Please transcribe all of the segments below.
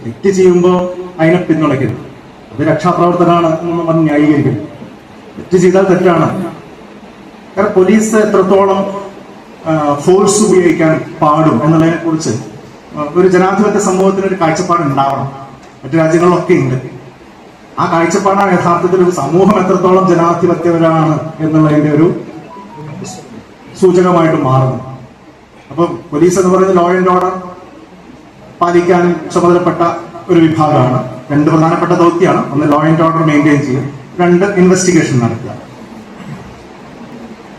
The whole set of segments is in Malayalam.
തെറ്റ് ചെയ്യുമ്പോൾ അതിനെ പിന്തുണയ്ക്കരുത്. അത് രക്ഷാപ്രവർത്തനമാണ് എന്നൊന്നും പറഞ്ഞ് ന്യായീകരിക്കരുത്. തെറ്റ് ചെയ്താൽ തെറ്റാണ്. കാരണം പോലീസ് എത്രത്തോളം ഫോഴ്സ് ഉപയോഗിക്കാൻ പാടും എന്നുള്ളതിനെ കുറിച്ച് ഒരു ജനാധിപത്യ സമൂഹത്തിന് ഒരു കാഴ്ചപ്പാട് ഉണ്ടാവണം. മറ്റു രാജ്യങ്ങളിലൊക്കെ ഉണ്ട്. ആ കാഴ്ചപ്പാടാണ് യഥാർത്ഥത്തിൽ ഒരു സമൂഹം എത്രത്തോളം ജനാധിപത്യപരമാണ് എന്നുള്ളതിന്റെ ഒരു സൂചകമായിട്ട് മാറുന്നു. അപ്പൊ പോലീസ് എന്ന് പറയുന്നത് ലോ ആൻഡ് ഓർഡർ പാലിക്കാൻ ചുമതലപ്പെട്ട ഒരു വിഭാഗമാണ്. രണ്ട് പ്രധാനപ്പെട്ട ദൗത്യമാണ്. ഒന്ന് ലോ ആൻഡ് ഓർഡർ മെയിൻറ്റെയിൻ ചെയ്യുക, രണ്ട് ഇൻവെസ്റ്റിഗേഷൻ നടത്തുക.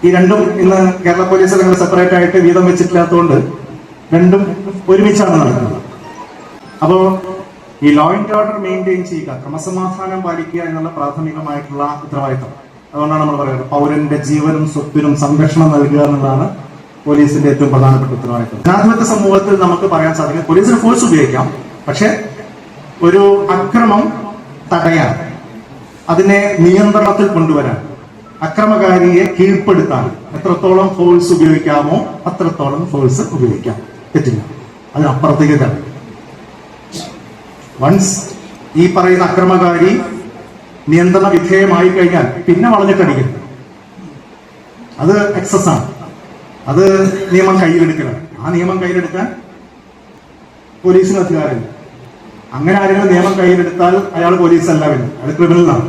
ഈ രണ്ടും ഇന്ന് കേരള പോലീസ് ഞങ്ങൾ സെപ്പറേറ്റ് ആയിട്ട് വീതം വെച്ചിട്ടില്ലാത്തതുകൊണ്ട് രണ്ടും ഒരുമിച്ചാണ് നടക്കുന്നത്. അപ്പോ ഈ ലോ ആൻഡ് ഓർഡർ മെയിൻറ്റെയിൻ ചെയ്യുക, ക്രമസമാധാനം പാലിക്കുക എന്നുള്ള പ്രാഥമികമായിട്ടുള്ള ഉത്തരവാദിത്തം. അതുകൊണ്ടാണ് നമ്മൾ പറയുന്നത് പൗരന്റെ ജീവനും സ്വത്തിനും സംരക്ഷണം നൽകുക എന്നുള്ളതാണ് പോലീസിന്റെ ഏറ്റവും പ്രധാനപ്പെട്ട ഉത്തരവാദിത്തം. ജനാധിപത്യ സമൂഹത്തിൽ നമുക്ക് പറയാൻ സാധിക്കും പോലീസിന് ഫോഴ്സ് ഉപയോഗിക്കാം, പക്ഷെ ഒരു അക്രമം തടയാൻ, അതിനെ നിയന്ത്രണത്തിൽ കൊണ്ടുവരാൻ, അക്രമകാരിയെ കീഴ്പ്പെടുത്താൻ എത്രത്തോളം ഫോഴ്സ് ഉപയോഗിക്കാമോ അത്രത്തോളം ഫോഴ്സ് ഉപയോഗിക്കാം. തെറ്റില്ല. അതിനപ്പുറത്തേക്ക് തടയും. വൺസ് ഈ പറയുന്ന അക്രമകാരി നിയന്ത്രണ വിധേയമായി കഴിഞ്ഞാൽ പിന്നെ വളഞ്ഞിട്ടടിക്കരുത്. അത് എക്സസ് ആണ്. അത് നിയമം കയ്യിലെടുക്കലാണ്. ആ നിയമം കയ്യിലെടുക്കാൻ പോലീസിന് അധികാരമില്ല. അങ്ങനെ ആരെങ്കിലും നിയമം കയ്യിലെടുത്താൽ അയാൾ പോലീസല്ല, പിന്നെ അത് ക്രിമിനലാണ്.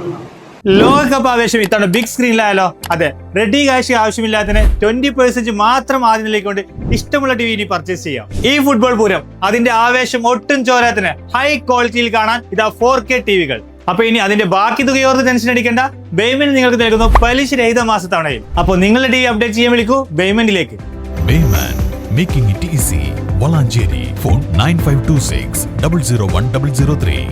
ലോകകപ്പ് ആവേശം ഇത്തവണ ബിഗ് സ്ക്രീനിലായാലോ? അതെ, റെഡി കാശ് ആവശ്യമില്ലാത്തതിന് 20% മാത്രം ആദ്യം നിലയ്ക്കൊണ്ട് ഇഷ്ടമുള്ള ടി വി ഇനി പർച്ചേസ് ചെയ്യാം. ഈ ഫുട്ബോൾ പൂരം അതിന്റെ ആവേശം ഒട്ടും ചോരാത്തിന് ഹൈ ക്വാളിറ്റിയിൽ കാണാൻ ഇതാ 4K ടിവികൾ. അപ്പൊ ഇനി അതിന്റെ ബാക്കി തുകയോർത്ത് ടെൻഷൻ അടിക്കേണ്ട. ബേയ്മെന്റ് നിങ്ങൾക്ക് നൽകുന്നു പലിശരഹിത മാസത്തവണയിൽ. അപ്പോൾ നിങ്ങളുടെ ടി വി അപ്ഡേറ്റ് ചെയ്യാൻ വിളിക്കൂ ബേയ്മെന്റിലേക്ക്. Making it easy. Valancheri. Phone 9526 001 003.